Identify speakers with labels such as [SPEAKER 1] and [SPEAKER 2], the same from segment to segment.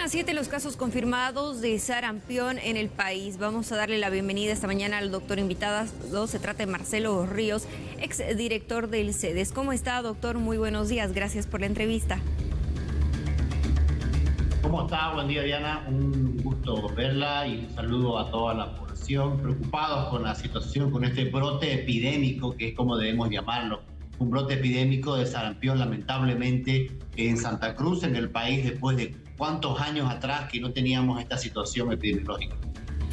[SPEAKER 1] a 7 los casos confirmados de sarampión en el país. Vamos a darle la bienvenida esta mañana al doctor invitado. Se trata de Marcelo Ríos, exdirector del CEDES. ¿Cómo está, doctor? Muy buenos días. Gracias por la entrevista.
[SPEAKER 2] ¿Cómo está? Buen día, Diana. Un gusto verla y un saludo a toda la población. Preocupados con la situación, con este brote epidémico, que es como debemos llamarlo. Un brote epidémico de sarampión, lamentablemente, en Santa Cruz, en el país, después de cuántos años atrás que no teníamos esta situación epidemiológica.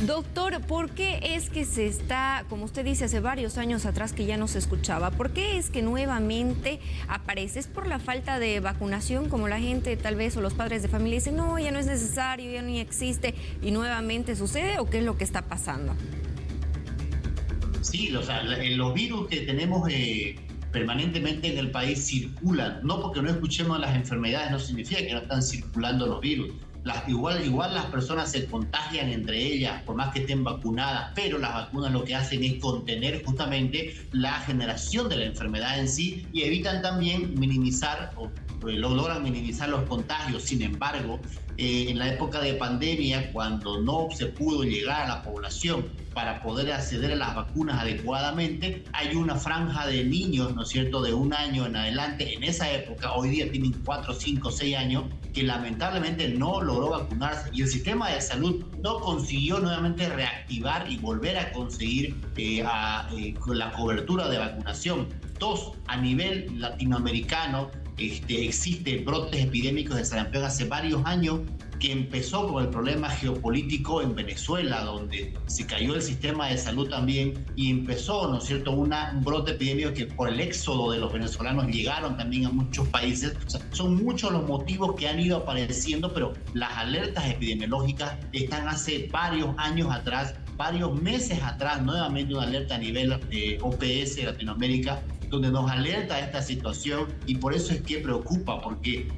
[SPEAKER 1] Doctor, ¿por qué es que se está, como usted dice, hace varios años atrás que ya no se escuchaba, por qué es que nuevamente aparece? ¿Es por la falta de vacunación, como la gente tal vez o los padres de familia dicen, no, ya no es necesario, ya ni existe, y nuevamente sucede, o qué es lo que está pasando?
[SPEAKER 2] Sí, los virus que tenemos permanentemente en el país circulan. No porque no escuchemos las enfermedades no significa que no están circulando los virus. Igual las personas se contagian entre ellas, por más que estén vacunadas, pero las vacunas lo que hacen es contener justamente la generación de la enfermedad en sí y evitan también minimizar o logran minimizar los contagios. Sin embargo, en la época de pandemia, cuando no se pudo llegar a la población para poder acceder a las vacunas adecuadamente, hay una franja de niños, ¿no es cierto?, de 1 año en adelante, en esa época, hoy día tienen 4, 5, 6 años, que lamentablemente no logró vacunarse y el sistema de salud no consiguió nuevamente reactivar y volver a conseguir la cobertura de vacunación. 2, a nivel latinoamericano, existen brotes epidémicos de sarampión hace varios años, que empezó con el problema geopolítico en Venezuela, donde se cayó el sistema de salud también y empezó, ¿no es cierto?, un brote epidémico que por el éxodo de los venezolanos llegaron también a muchos países. O sea, son muchos los motivos que han ido apareciendo, pero las alertas epidemiológicas están hace varios años atrás, varios meses atrás, nuevamente una alerta a nivel OPS Latinoamérica, donde nos alerta esta situación y por eso es que preocupa, porque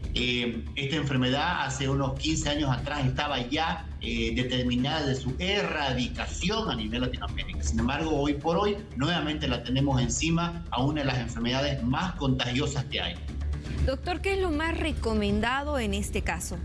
[SPEAKER 2] esta enfermedad hace unos 15 años atrás estaba ya determinada de su erradicación a nivel Latinoamérica. Sin embargo, hoy por hoy, nuevamente la tenemos encima a una de las enfermedades más contagiosas que hay.
[SPEAKER 1] Doctor, ¿qué es lo más recomendado en este caso?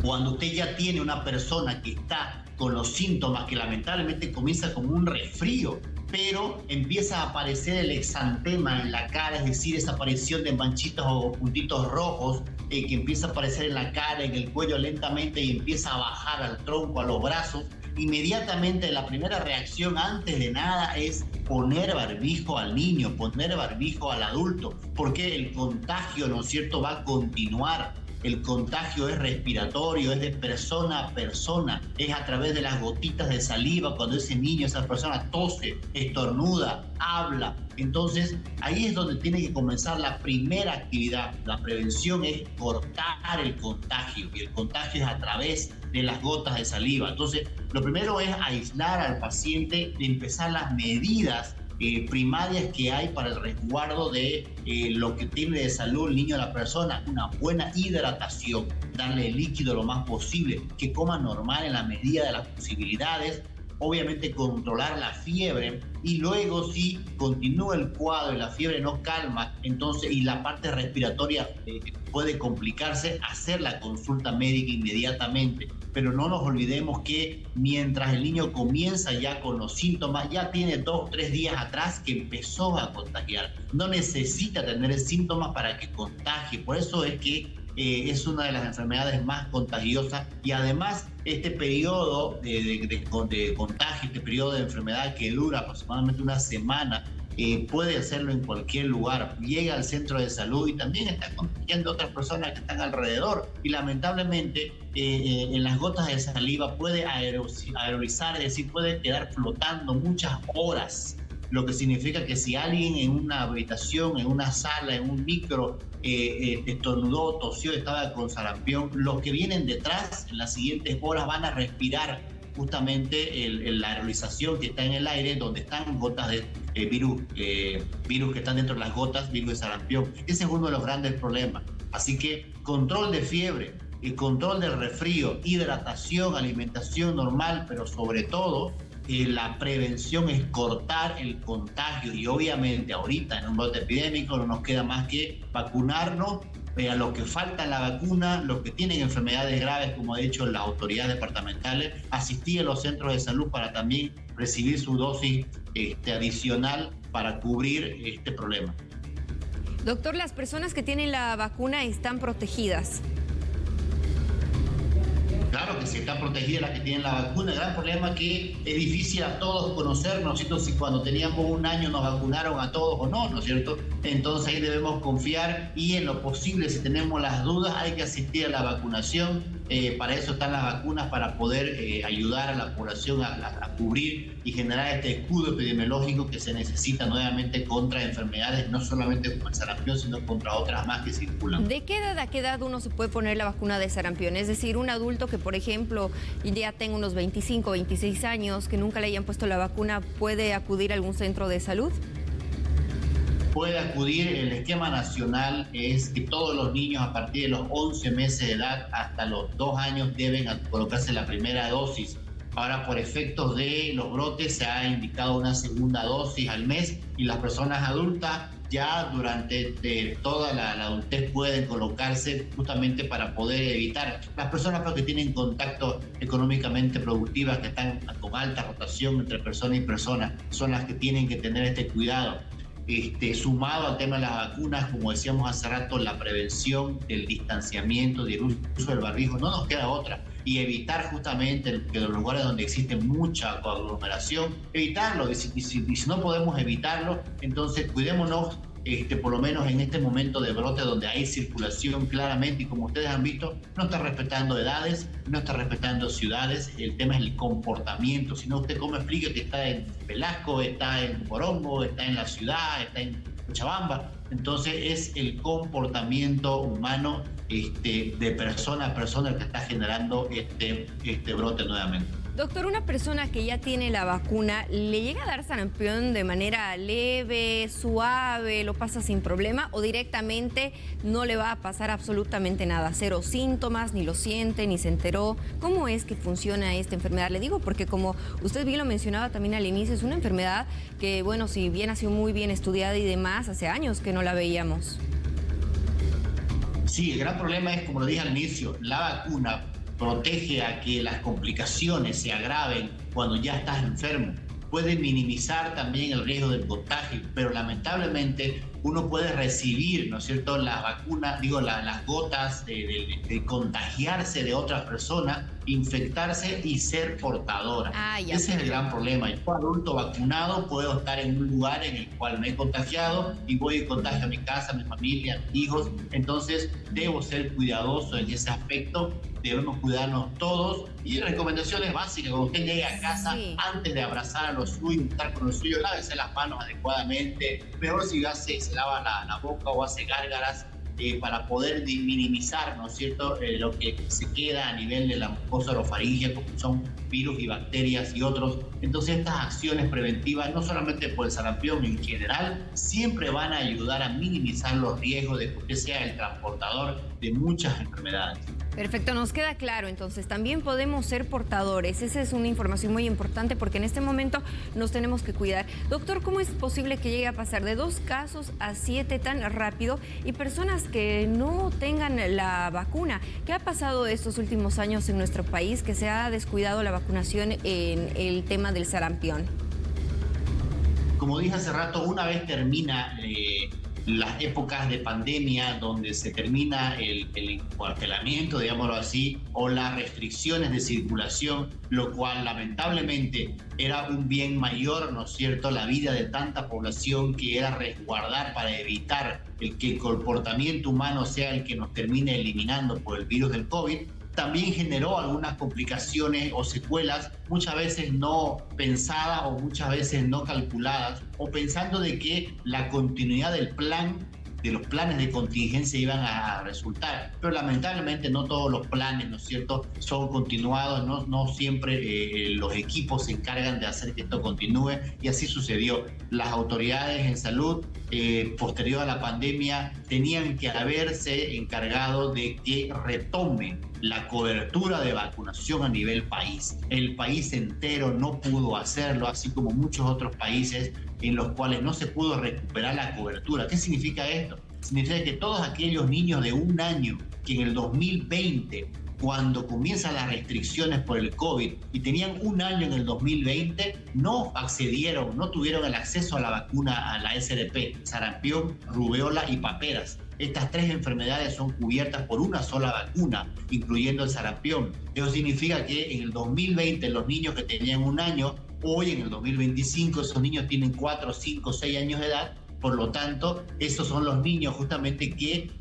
[SPEAKER 2] Cuando usted ya tiene una persona que está con los síntomas, que lamentablemente comienza como un resfrío, pero empieza a aparecer el exantema en la cara, es decir, esa aparición de manchitas o puntitos rojos que empieza a aparecer en la cara, en el cuello lentamente y empieza a bajar al tronco, a los brazos. Inmediatamente la primera reacción antes de nada es poner barbijo al niño, poner barbijo al adulto, porque el contagio, ¿no es cierto?, va a continuar. El contagio es respiratorio, es de persona a persona, es a través de las gotitas de saliva cuando ese niño, esa persona tose, estornuda, habla. Entonces ahí es donde tiene que comenzar la primera actividad. La prevención es cortar el contagio y el contagio es a través de las gotas de saliva. Entonces lo primero es aislar al paciente, empezar las medidas primarias que hay para el resguardo de lo que tiene de salud el niño o la persona. Una buena hidratación, darle líquido lo más posible, que coma normal en la medida de las posibilidades, obviamente controlar la fiebre y luego si continúa el cuadro y la fiebre no calma, entonces y la parte respiratoria puede complicarse, hacer la consulta médica inmediatamente. Pero no nos olvidemos que mientras el niño comienza ya con los síntomas, ya tiene 2, 3 días atrás que empezó a contagiar. No necesita tener síntomas para que contagie. Por eso es que es una de las enfermedades más contagiosas y además este periodo de contagio, este periodo de enfermedad que dura aproximadamente una semana, puede hacerlo en cualquier lugar, llega al centro de salud y también está contagiando a otras personas que están alrededor y lamentablemente en las gotas de saliva puede aerolizar, es decir, puede quedar flotando muchas horas, lo que significa que si alguien en una habitación, en una sala, en un micro estornudó, tosió, estaba con sarampión, los que vienen detrás en las siguientes horas van a respirar justamente la aerolización que está en el aire, donde están gotas de virus que están dentro de las gotas, virus de sarampión. Ese es uno de los grandes problemas. Así que control de fiebre, control del resfrío, hidratación, alimentación normal, pero sobre todo la prevención es cortar el contagio y obviamente ahorita en un brote epidémico no nos queda más que vacunarnos. A los que faltan la vacuna, los que tienen enfermedades graves, como ha dicho las autoridades departamentales, asistir a los centros de salud para también recibir su dosis adicional para cubrir este problema.
[SPEAKER 1] Doctor, ¿las personas que tienen la vacuna están protegidas?
[SPEAKER 2] Claro que sí, están protegidas las que tienen la vacuna. El gran problema es que es difícil a todos conocernos, ¿no es cierto? Si cuando teníamos un año nos vacunaron a todos o no, ¿no es cierto? Entonces ahí debemos confiar y en lo posible, si tenemos las dudas, hay que asistir a la vacunación. Para eso están las vacunas, para poder ayudar a la población a cubrir y generar este escudo epidemiológico que se necesita nuevamente contra enfermedades, no solamente como el sarampión, sino contra otras más que circulan.
[SPEAKER 1] ¿De qué edad a qué edad uno se puede poner la vacuna de sarampión? Es decir, un adulto que, por ejemplo, ya tenga unos 25, 26 años, que nunca le hayan puesto la vacuna, ¿puede acudir a algún centro de salud?
[SPEAKER 2] Puede acudir. El esquema nacional es que todos los niños a partir de los 11 meses de edad hasta los 2 años deben colocarse la primera dosis. Ahora, por efectos de los brotes, se ha indicado una segunda dosis al mes y las personas adultas ya durante toda la adultez pueden colocarse justamente para poder evitar. Las personas que tienen contacto económicamente productivas, que están con alta rotación entre persona y persona, son las que tienen que tener este cuidado. Sumado al tema de las vacunas, como decíamos hace rato, la prevención, el distanciamiento, el uso del barbijo, no nos queda otra. Y evitar justamente que los lugares donde existe mucha aglomeración, evitarlo. Y si no podemos evitarlo, entonces cuidémonos, por lo menos en este momento de brote donde hay circulación claramente, y como ustedes han visto, no está respetando edades, no está respetando ciudades. El tema es el comportamiento. Si no, usted cómo explica que está en Velasco, está en Morongo, está en la ciudad, está en Cochabamba. Entonces es el comportamiento humano de persona a persona el que está generando este brote nuevamente.
[SPEAKER 1] Doctor, una persona que ya tiene la vacuna, ¿le llega a dar sarampión de manera leve, suave, lo pasa sin problema o directamente no le va a pasar absolutamente nada? Cero síntomas, ni lo siente, ni se enteró. ¿Cómo es que funciona esta enfermedad? Le digo porque, como usted bien lo mencionaba también al inicio, es una enfermedad que, bueno, si bien ha sido muy bien estudiada y demás, hace años que no la veíamos.
[SPEAKER 2] Sí, el gran problema es, como lo dije al inicio, la vacuna protege a que las complicaciones se agraven cuando ya estás enfermo. Puede minimizar también el riesgo del contagio, pero lamentablemente uno puede recibir, ¿no es cierto?, las vacunas, las gotas de contagiarse de otra persona, infectarse y ser portadora. Ese es el gran problema. Yo, adulto vacunado, puedo estar en un lugar en el cual me he contagiado y voy y contagio a mi casa, a mi familia, a mis hijos. Entonces, debo ser cuidadoso en ese aspecto. Debemos cuidarnos todos. Y recomendaciones básicas: cuando usted llegue a casa, antes de abrazar a los suyos, estar con los suyos, lávese las manos adecuadamente. Mejor si se lava la boca o hace gárgaras, para poder minimizar, ¿no es cierto?, lo que se queda a nivel de la mucosa orofaringia, como son virus y bacterias y otros. Entonces, estas acciones preventivas, no solamente por el sarampión, en general, siempre van a ayudar a minimizar los riesgos de que usted sea el transportador de muchas enfermedades.
[SPEAKER 1] Perfecto, nos queda claro. Entonces, también podemos ser portadores. Esa es una información muy importante porque en este momento nos tenemos que cuidar. Doctor, ¿cómo es posible que llegue a pasar de 2 casos a 7 tan rápido y personas que no tengan la vacuna? ¿Qué ha pasado estos últimos años en nuestro país que se ha descuidado la vacunación en el tema del sarampión?
[SPEAKER 2] Como dije hace rato, una vez termina las épocas de pandemia, donde se termina el encuartelamiento, digámoslo así, o las restricciones de circulación, lo cual lamentablemente era un bien mayor, ¿no es cierto?, la vida de tanta población, que era resguardar para evitar que el comportamiento humano sea el que nos termine eliminando por el virus del COVID. También generó algunas complicaciones o secuelas, muchas veces no pensadas o muchas veces no calculadas, o pensando de que la continuidad del plan de los planes de contingencia iban a resultar. Pero lamentablemente no todos los planes, ¿no es cierto?, son continuados, no siempre los equipos se encargan de hacer que esto continúe, y así sucedió. Las autoridades en salud, posterior a la pandemia, tenían que haberse encargado de que retomen la cobertura de vacunación a nivel país. El país entero no pudo hacerlo, así como muchos otros países en los cuales no se pudo recuperar la cobertura. ¿Qué significa esto? Significa que todos aquellos niños de 1 año que en el 2020, cuando comienzan las restricciones por el COVID y tenían 1 año en el 2020, no accedieron, no tuvieron el acceso a la vacuna, a la SRP, sarampión, rubeola y paperas. Estas 3 enfermedades son cubiertas por una sola vacuna, incluyendo el sarampión. Eso significa que en el 2020 los niños que tenían 1 año, hoy en el 2025 esos niños tienen 4, 5, 6 años de edad. Por lo tanto, esos son los niños justamente que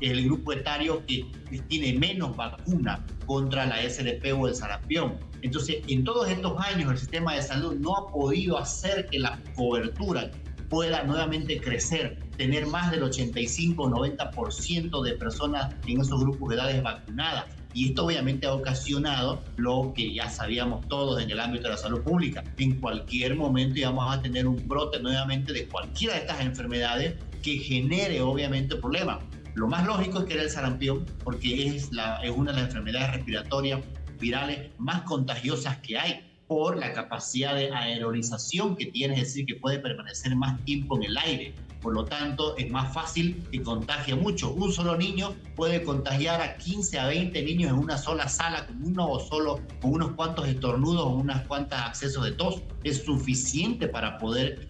[SPEAKER 2] el grupo etario que tiene menos vacuna contra la SRP o el sarampión. Entonces, en todos estos años el sistema de salud no ha podido hacer que la cobertura pueda nuevamente crecer, tener más del 85-90% de personas en esos grupos de edades vacunadas. Y esto obviamente ha ocasionado lo que ya sabíamos todos en el ámbito de la salud pública. En cualquier momento íbamos a tener un brote nuevamente de cualquiera de estas enfermedades que genere obviamente problemas. Lo más lógico es que era el sarampión, porque es una de las enfermedades respiratorias virales más contagiosas que hay, por la capacidad de aerolización que tiene, es decir, que puede permanecer más tiempo en el aire. Por lo tanto, es más fácil y contagia mucho. Un solo niño puede contagiar a 15 a 20 niños en una sola sala, con unos cuantos estornudos o unas cuantas accesos de tos. Es suficiente para poder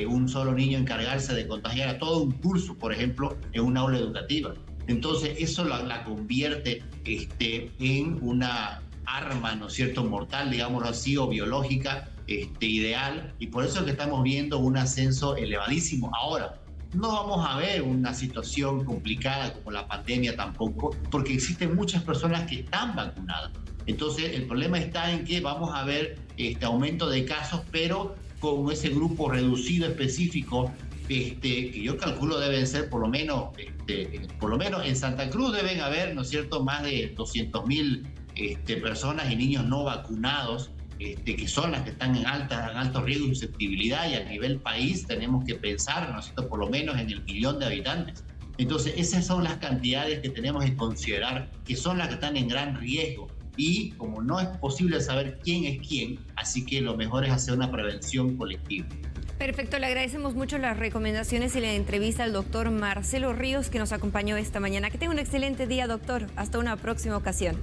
[SPEAKER 2] un solo niño encargarse de contagiar a todo un curso, por ejemplo, en una aula educativa. Entonces, eso la convierte en una arma, ¿no es cierto?, mortal, digámoslo así, o biológica, ideal, y por eso es que estamos viendo un ascenso elevadísimo. Ahora, no vamos a ver una situación complicada como la pandemia tampoco, porque existen muchas personas que están vacunadas. Entonces, el problema está en que vamos a ver aumento de casos, pero con ese grupo reducido específico, que yo calculo deben ser por lo menos en Santa Cruz deben haber, ¿no es cierto?, más de 200.000 personas y niños no vacunados, que son las que están en alto riesgo y susceptibilidad, y a nivel país tenemos que pensar, ¿no es cierto?, por lo menos en el 1 millón de habitantes. Entonces, esas son las cantidades que tenemos que considerar, que son las que están en gran riesgo. Y como no es posible saber quién es quién, así que lo mejor es hacer una prevención colectiva.
[SPEAKER 1] Perfecto, le agradecemos mucho las recomendaciones y la entrevista al doctor Marcelo Ríos, que nos acompañó esta mañana. Que tenga un excelente día, doctor. Hasta una próxima ocasión.